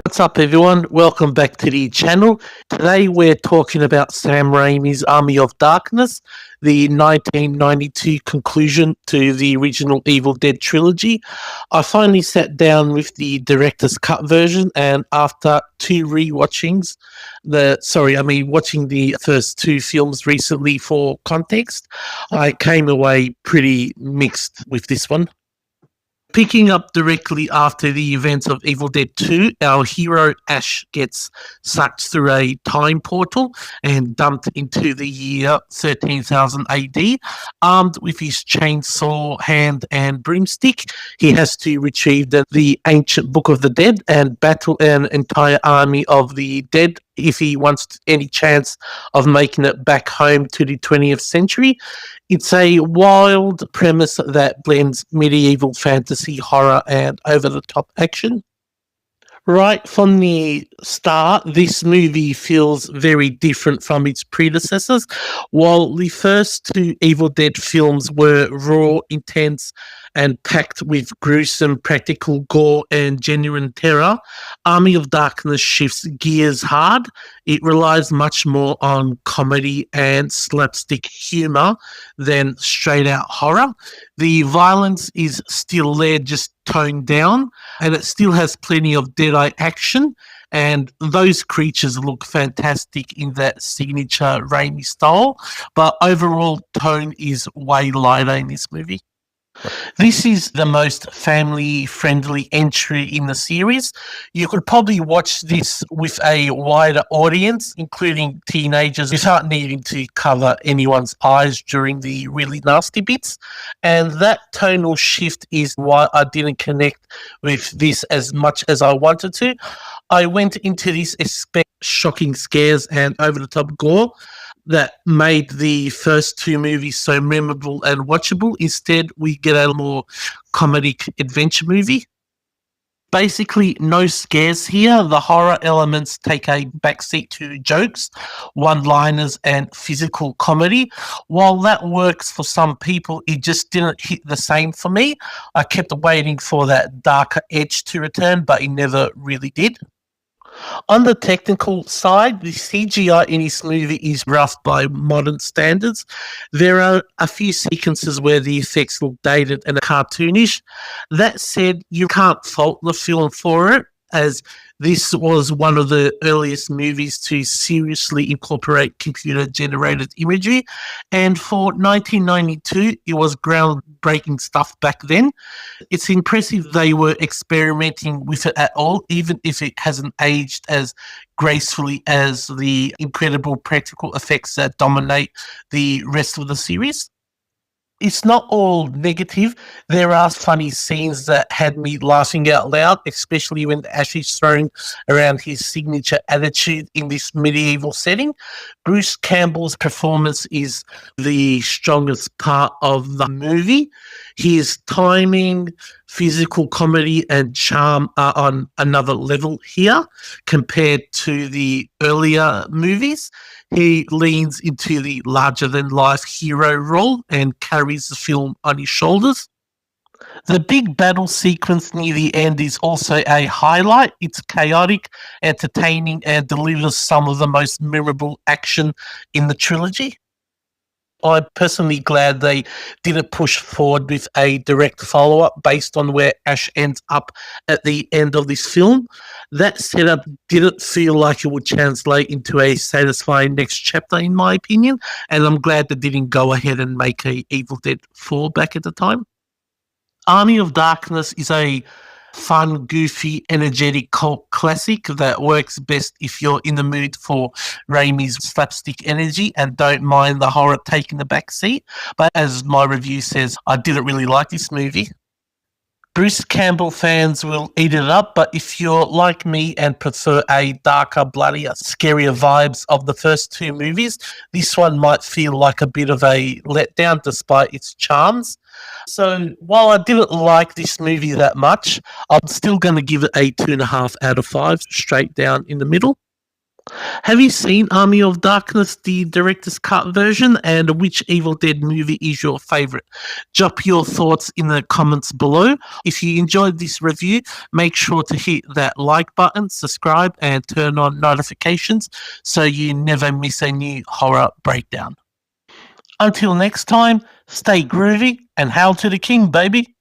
What's up, everyone? Welcome back to the channel. Today, we're talking about Sam Raimi's Army of Darkness, the 1992 conclusion to the original Evil Dead trilogy. I finally sat down with the director's cut version, and after two rewatchings, watching the first two films recently for context, I came away pretty mixed with this one. Picking up directly after the events of Evil Dead 2, our hero Ash gets sucked through a time portal and dumped into the year 13,000 AD. Armed with his chainsaw, hand, and broomstick, he has to retrieve the ancient Book of the Dead and battle an entire army of the dead if he wants any chance of making it back home to the 20th century. It's a wild premise that blends medieval fantasy, horror, and over-the-top action. Right from the start, this movie feels very different from its predecessors. While the first two Evil Dead films were raw, intense, and packed with gruesome practical gore and genuine terror, Army of Darkness shifts gears hard. It relies much more on comedy and slapstick humor than straight-out horror. The violence is still there, just toned down, and it still has plenty of dead-eye action, and those creatures look fantastic in that signature Raimi style, but overall tone is way lighter in this movie. This is the most family-friendly entry in the series. You could probably watch this with a wider audience, including teenagers, without needing to cover anyone's eyes during the really nasty bits. And that tonal shift is why I didn't connect with this as much as I wanted to. I went into this expecting shocking scares and over-the-top gore that made the first two movies so memorable and watchable. Instead, we get a more comedic adventure movie. Basically, no scares here. The horror elements take a backseat to jokes, one-liners, and physical comedy. While that works for some people, it just didn't hit the same for me. I kept waiting for that darker edge to return, but it never really did. On the technical side, the CGI in this movie is rough by modern standards. There are a few sequences where the effects look dated and cartoonish. That said, you can't fault the film for it, as this was one of the earliest movies to seriously incorporate computer-generated imagery, and for 1992, it was groundbreaking stuff back then. It's impressive they were experimenting with it at all, even if it hasn't aged as gracefully as the incredible practical effects that dominate the rest of the series. It's not all negative. There are funny scenes that had me laughing out loud, especially when Ash is throwing around his signature attitude in this medieval setting. Bruce Campbell's performance is the strongest part of the movie. His timing, physical comedy, and charm are on another level here compared to the earlier movies. He leans into the larger-than-life hero role and carries the film on his shoulders. The big battle sequence near the end is also a highlight. It's chaotic, entertaining, and delivers some of the most memorable action in the trilogy. I'm personally glad they didn't push forward with a direct follow-up based on where Ash ends up at the end of this film. That setup didn't feel like it would translate into a satisfying next chapter, in my opinion, and I'm glad they didn't go ahead and make a Evil Dead 4 back at the time. Army of Darkness is a fun, goofy, energetic cult classic that works best if you're in the mood for Raimi's slapstick energy and don't mind the horror taking the back seat. But as my review says, I didn't really like this movie. Bruce Campbell fans will eat it up, but if you're like me and prefer a darker, bloodier, scarier vibes of the first two movies, this one might feel like a bit of a letdown despite its charms. So while I didn't like this movie that much, I'm still going to give it a 2.5 out of 5, straight down in the middle. Have you seen Army of Darkness, the director's cut version, and which Evil Dead movie is your favourite? Drop your thoughts in the comments below. If you enjoyed this review, make sure to hit that like button, subscribe, and turn on notifications so you never miss a new horror breakdown. Until next time, stay groovy and hail to the king, baby.